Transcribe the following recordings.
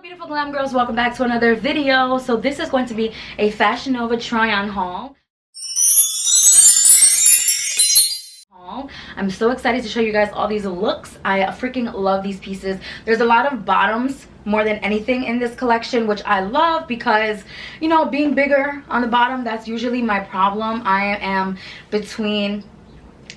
Beautiful glam girls, welcome back to another video. So this is going to be a Fashion Nova try on haul. I'm so excited to show you guys all these looks. I freaking love these pieces. There's a lot of bottoms more than anything in this collection, which I love because, you know, being bigger on the bottom, that's usually my problem. I am between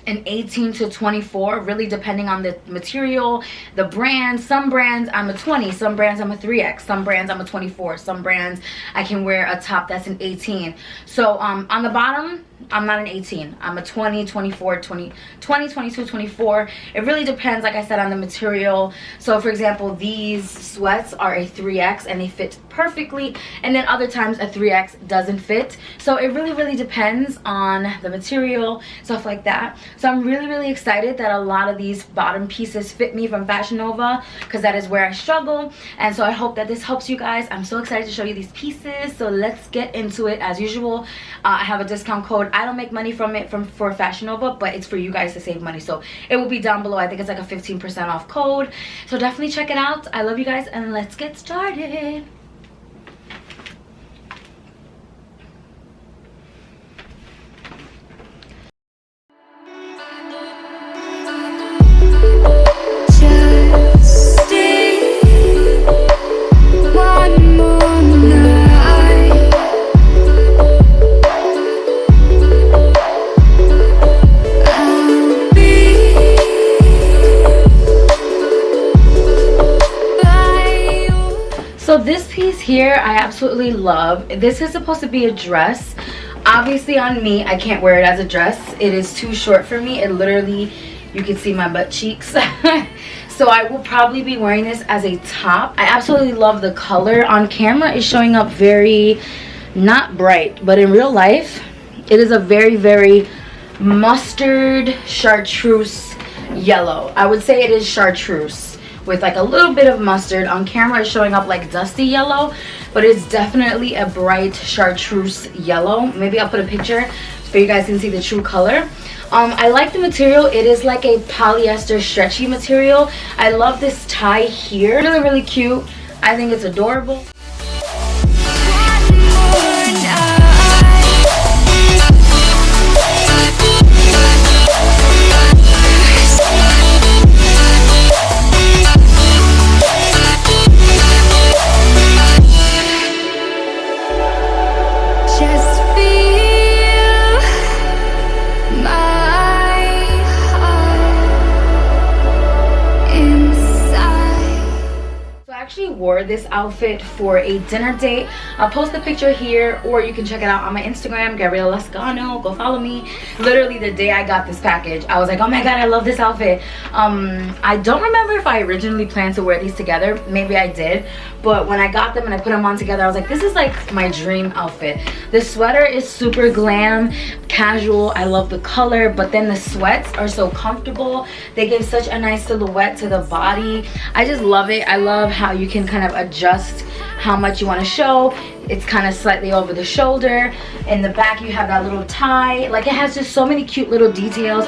an 18 to 24, really depending on the material, the brand. Some brands I'm a 20, some brands I'm a 3X, some brands I'm a 24, some brands I can wear a top that's an 18. So on the bottom, I'm not an 18, I'm a 20, 24, 20, 22, 24. It really depends, like I said, on the material. So for example, these sweats are a 3X and they fit perfectly, and then other times a 3X doesn't fit. So it really depends on the material, stuff like that. So I'm really excited that a lot of these bottom pieces fit me from Fashion Nova, because that is where I struggle. And so I hope that this helps you guys. I'm so excited to show you these pieces, so let's get into it. As usual, I have a discount code. I don't make money from it for Fashion Nova, but it's for you guys to save money, so it will be down below. I think it's like a 15% off code, so definitely check it out. I love you guys, and let's get started. So this piece here I absolutely love. This is supposed to be a dress. Obviously on me, I can't wear it as a dress. It is too short for me. It literally, you can see my butt cheeks. So I will probably be wearing this as a top. I absolutely love the color. On camera it's showing up very not bright, but in real life it is a very mustard chartreuse yellow. I would say it is chartreuse with like a little bit of mustard. On camera it's showing up like dusty yellow, but it's definitely a bright chartreuse yellow. Maybe I'll put a picture so you guys can see the true color. I like the material. It is like a polyester stretchy material. I love this tie here, really cute. I think it's adorable. Wore this outfit for a dinner date. I'll post the picture here, or you can check it out on my Instagram, Gabriellaglamour. Go follow me. Literally the day I got this package, I was like, oh my god, I love this outfit. I don't remember if I originally planned to wear these together. Maybe I did, but when I got them and I put them on together, I was like, this is like my dream outfit. The sweater is super glam, casual. I love the color, but then the sweats are so comfortable. They give such a nice silhouette to the body. I just love it. I love how you can kind of adjust how much you want to show. It's kind of slightly over the shoulder. In the back you have that little tie. Like, it has just so many cute little details.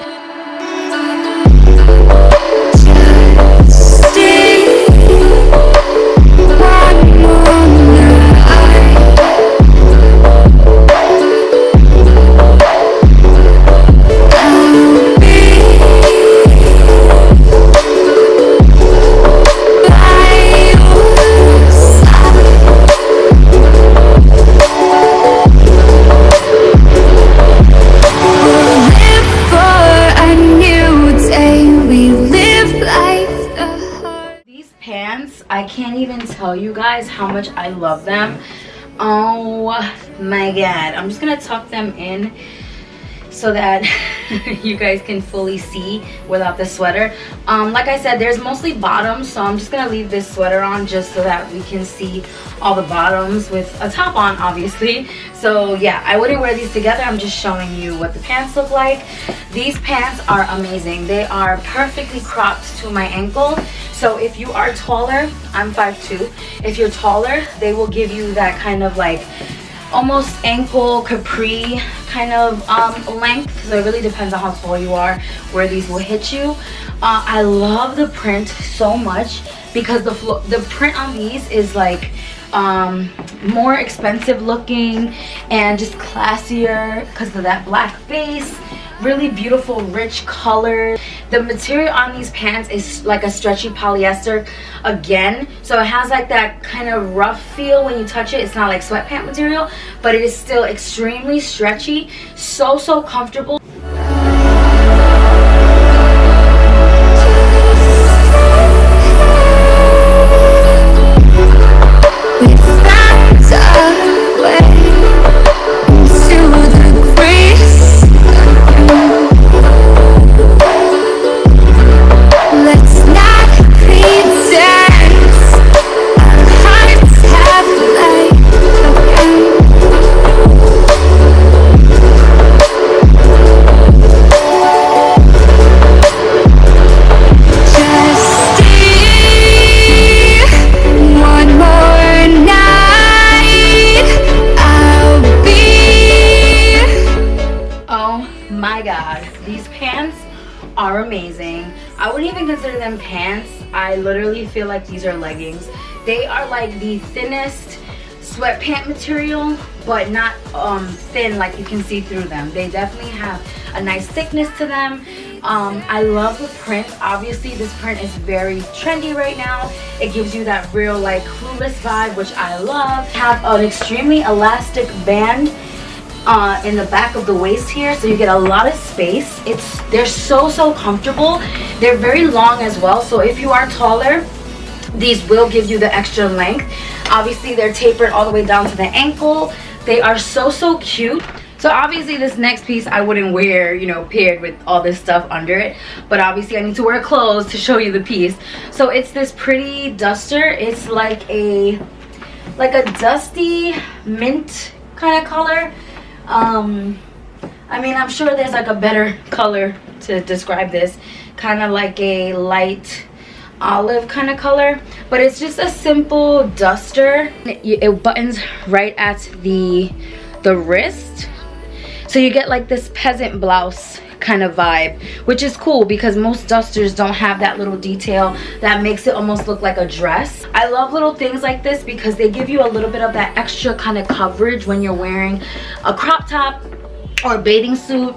I can't even tell you guys how much I love them. Oh my god. I'm just gonna tuck them in so that you guys can fully see without the sweater. Like I said, there's mostly bottoms, so I'm just gonna leave this sweater on just so that we can see all the bottoms with a top on, obviously. So yeah, I wouldn't wear these together. I'm just showing you what the pants look like. These pants are amazing. They are perfectly cropped to my ankle. So if you are taller, I'm 5'2". If you're taller, they will give you that kind of like almost ankle capri kind of length. So it really depends on how tall you are where these will hit you. I love the print so much. because the print on these is like more expensive looking and just classier because of that black base. Really beautiful rich color. The material on these pants is like a stretchy polyester again, so it has like that kind of rough feel when you touch it. It's not like sweatpant material, but it is still extremely stretchy, so comfortable. These pants are amazing. I wouldn't even consider them pants. I literally feel like these are leggings. They are like the thinnest sweatpant material, but not thin like you can see through them. They definitely have a nice thickness to them. I love the print. Obviously this print is very trendy right now. It gives you that real like Clueless vibe, which I love. Have an extremely elastic band in the back of the waist here, so you get a lot of space. They're so comfortable. They're very long as well, so if you are taller, these will give you the extra length. Obviously they're tapered all the way down to the ankle. They are so cute. So obviously this next piece I wouldn't wear, you know, paired with all this stuff under it, but obviously I need to wear clothes to show you the piece. So it's this pretty duster. It's like a dusty mint kind of color. I mean, I'm sure there's like a better color to describe this, kind of like a light olive kind of color, but it's just a simple duster. It buttons right at the wrist, so you get like this peasant blouse kind of vibe, which is cool because most dusters don't have that little detail that makes it almost look like a dress. I love little things like this because they give you a little bit of that extra kind of coverage when you're wearing a crop top or a bathing suit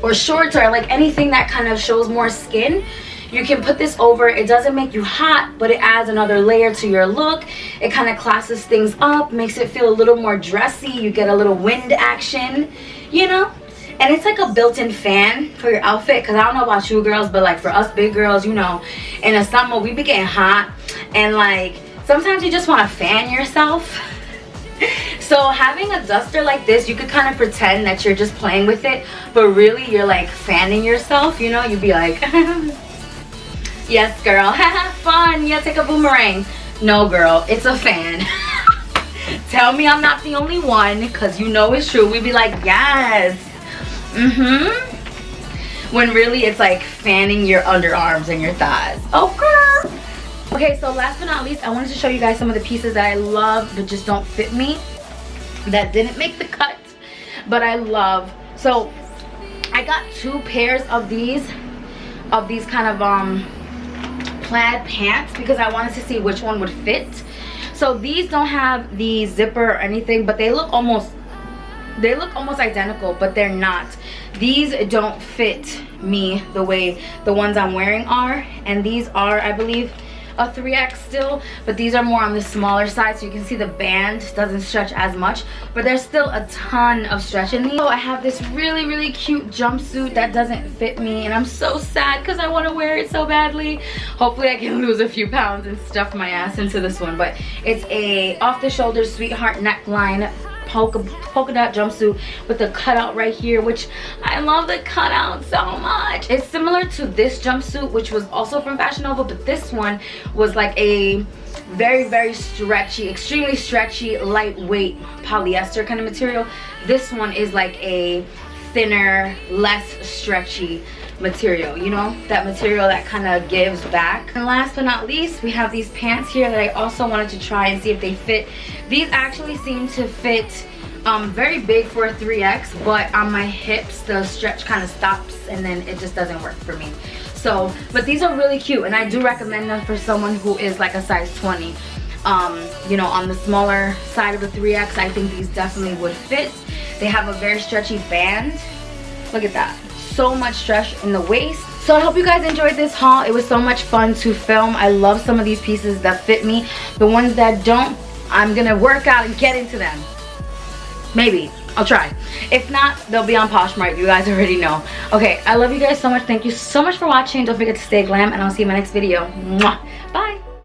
or shorts or like anything that kind of shows more skin. You can put this over. It doesn't make you hot, but it adds another layer to your look. It kind of classes things up, makes it feel a little more dressy. You get a little wind action, you know. And it's like a built-in fan for your outfit, because I don't know about you girls, but like for us big girls, you know, in the summer we be getting hot, and like sometimes you just want to fan yourself. So having a duster like this, you could kind of pretend that you're just playing with it, but really you're like fanning yourself, you know. You'd be like, yes girl, fun, yeah, take a boomerang. No girl, it's a fan. Tell me I'm not the only one, because you know it's true. We'd be like, yes. When really it's like fanning your underarms and your thighs. Okay. Okay, so last but not least, I wanted to show you guys some of the pieces that I love but just don't fit me, that didn't make the cut, but I love. So I got 2 pairs of these kind of plaid pants because I wanted to see which one would fit. So these don't have the zipper or anything, but they look almost identical, but they're not. These don't fit me the way the ones I'm wearing are, and these are, I believe, a 3X still, but these are more on the smaller side, so you can see the band doesn't stretch as much, but there's still a ton of stretch in these. So I have this really cute jumpsuit that doesn't fit me, and I'm so sad because I want to wear it so badly. Hopefully I can lose a few pounds and stuff my ass into this one, but it's a off-the-shoulder sweetheart neckline polka dot jumpsuit with the cutout right here, which I love the cutout so much. It's similar to this jumpsuit, which was also from Fashion Nova, but this one was like a very stretchy, extremely stretchy, lightweight polyester kind of material. This one is like a thinner, less stretchy material, you know, that material that kind of gives back. And last but not least, we have these pants here that I also wanted to try and see if they fit. These actually seem to fit very big for a 3X, but on my hips the stretch kind of stops and then it just doesn't work for me. So, but these are really cute, and I do recommend them for someone who is like a size 20. You know, on the smaller side of the 3X, I think these definitely would fit. They have a very stretchy band. Look at that. So much stretch in the waist. So I hope you guys enjoyed this haul. It was so much fun to film. I love some of these pieces that fit me. The ones that don't, I'm gonna work out and get into them. Maybe. I'll try. If not, they'll be on Poshmark. You guys already know. Okay, I love you guys so much. Thank you so much for watching. Don't forget to stay glam, and I'll see you in my next video. Mwah. Bye.